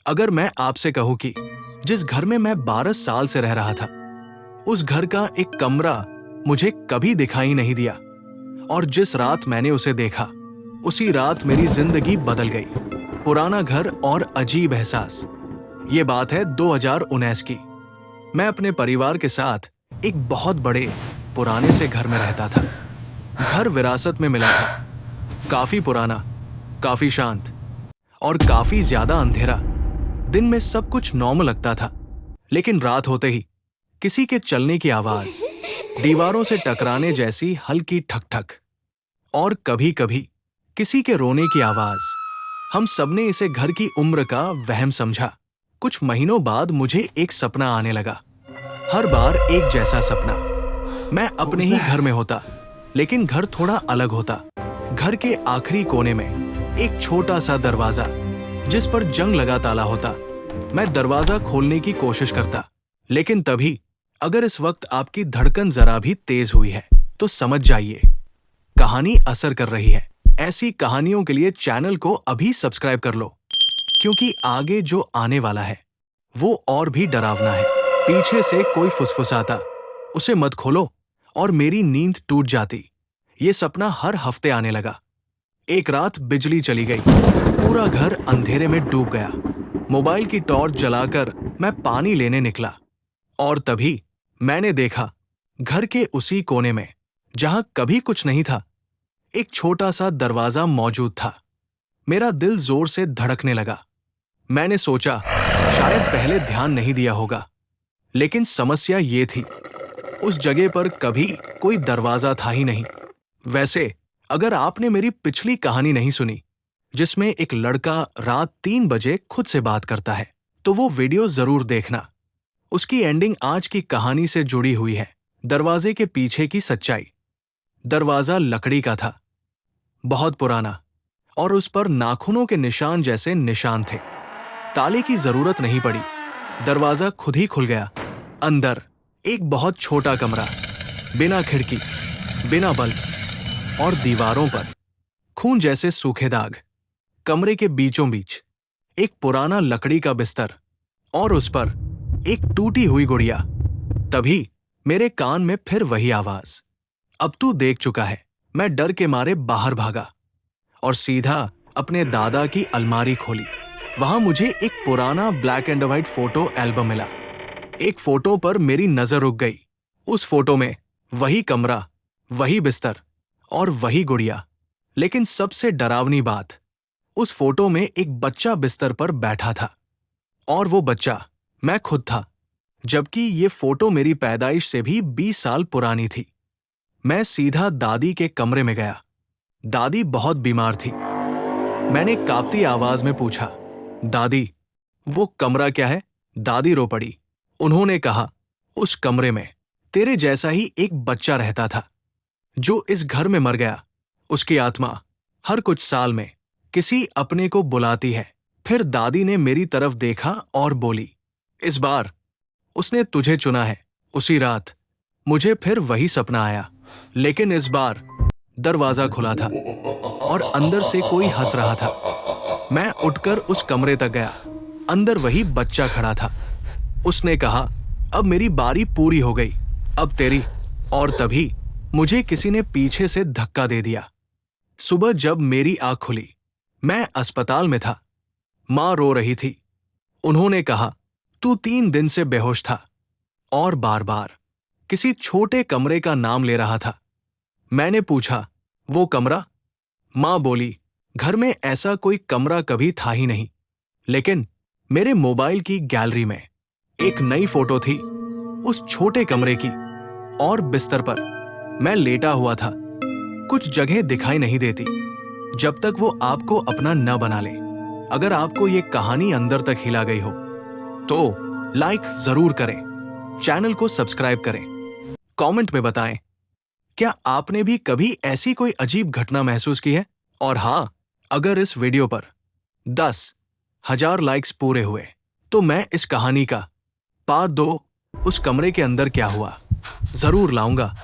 अगर मैं आपसे कहूं कि जिस घर में मैं 12 साल से रह रहा था, उस घर का एक कमरा मुझे कभी दिखाई नहीं दिया, और जिस रात मैंने उसे देखा, उसी रात मेरी जिंदगी बदल गई। पुराना घर और अजीब एहसास। ये बात है 2019 की। मैं अपने परिवार के साथ एक बहुत बड़े पुराने से घर में रहता था। घर विरासत में मिला था, काफी पुराना, काफी शांत और काफी ज्यादा अंधेरा। दिन में सब कुछ नॉर्मल लगता था, लेकिन रात होते ही किसी के चलने की आवाज, दीवारों से टकराने जैसी हल्की ठक ठक, और कभी कभी किसी के रोने की आवाज। हम सबने इसे घर की उम्र का वहम समझा। कुछ महीनों बाद मुझे एक सपना आने लगा। हर बार एक जैसा सपना। मैं अपने ही घर में होता, लेकिन घर थोड़ा अलग होता। घर के आखिरी कोने में एक छोटा सा दरवाजा, जिस पर जंग लगा ताला होता। मैं दरवाजा खोलने की कोशिश करता, लेकिन तभी अगर इस वक्त आपकी धड़कन जरा भी तेज हुई है, तो समझ जाइए कहानी असर कर रही है। ऐसी कहानियों के लिए चैनल को अभी सब्सक्राइब कर लो, क्योंकि आगे जो आने वाला है वो और भी डरावना है। पीछे से कोई फुसफुसाता, उसे मत खोलो, और मेरी नींद टूट जाती। ये सपना हर हफ्ते आने लगा। एक रात बिजली चली गई, पूरा घर अंधेरे में डूब गया। मोबाइल की टॉर्च जलाकर मैं पानी लेने निकला, और तभी मैंने देखा, घर के उसी कोने में जहां कभी कुछ नहीं था, एक छोटा सा दरवाजा मौजूद था। मेरा दिल जोर से धड़कने लगा। मैंने सोचा शायद पहले ध्यान नहीं दिया होगा, लेकिन समस्या ये थी, उस जगह पर कभी कोई दरवाजा था ही नहीं। वैसे अगर आपने मेरी पिछली कहानी नहीं सुनी, जिसमें एक लड़का रात 3 बजे खुद से बात करता है, तो वो वीडियो जरूर देखना। उसकी एंडिंग आज की कहानी से जुड़ी हुई है। दरवाजे के पीछे की सच्चाई। दरवाजा लकड़ी का था, बहुत पुराना, और उस पर नाखूनों के निशान जैसे निशान थे। ताले की जरूरत नहीं पड़ी, दरवाजा खुद ही खुल गया। अंदर एक बहुत छोटा कमरा, बिना खिड़की, बिना बल्ब, और दीवारों पर खून जैसे सूखे दाग। कमरे के बीचों बीच एक पुराना लकड़ी का बिस्तर, और उस पर एक टूटी हुई गुड़िया। तभी मेरे कान में फिर वही आवाज, अब तू देख चुका है। मैं डर के मारे बाहर भागा और सीधा अपने दादा की अलमारी खोली। वहां मुझे एक पुराना black and white photo album मिला। एक फोटो पर मेरी नजर रुक गई। उस फोटो में वही कमरा, वही बिस्तर और वही गुड़िया। लेकिन सबसे डरावनी बात, उस फोटो में एक बच्चा बिस्तर पर बैठा था, और वो बच्चा मैं खुद था, जबकि ये फोटो मेरी पैदाइश से भी 20 साल पुरानी थी। मैं सीधा दादी के कमरे में गया। दादी बहुत बीमार थी। मैंने कांपती आवाज में पूछा, दादी, वो कमरा क्या है? दादी रो पड़ी। उन्होंने कहा, उस कमरे में तेरे जैसा ही एक बच्चा रहता था, जो इस घर में मर गया। उसकी आत्मा हर कुछ साल में किसी अपने को बुलाती है। फिर दादी ने मेरी तरफ देखा और बोली, इस बार उसने तुझे चुना है। उसी रात मुझे फिर वही सपना आया, लेकिन इस बार दरवाजा खुला था और अंदर से कोई हंस रहा था। मैं उठकर उस कमरे तक गया। अंदर वही बच्चा खड़ा था। उसने कहा, अब मेरी बारी पूरी हो गई, अब तेरी। और तभी मुझे किसी ने पीछे से धक्का दे दिया। सुबह जब मेरी आंख खुली, मैं अस्पताल में था। मां रो रही थी। उन्होंने कहा, तू 3 दिन से बेहोश था, और बार बार किसी छोटे कमरे का नाम ले रहा था। मैंने पूछा, वो कमरा? मां बोली, घर में ऐसा कोई कमरा कभी था ही नहीं। लेकिन मेरे मोबाइल की गैलरी में एक नई फोटो थी, उस छोटे कमरे की, और बिस्तर पर मैं लेटा हुआ था। कुछ जगह दिखाई नहीं देती जब तक वो आपको अपना न बना ले। अगर आपको ये कहानी अंदर तक हिला गई हो, तो लाइक जरूर करें, चैनल को सब्सक्राइब करें, कमेंट में बताएं, क्या आपने भी कभी ऐसी कोई अजीब घटना महसूस की है? और हां, अगर इस वीडियो पर 10,000 लाइक्स पूरे हुए, तो मैं इस कहानी का पार्ट 2, उस कमरे के अंदर क्या हुआ, जरूर लाऊंगा।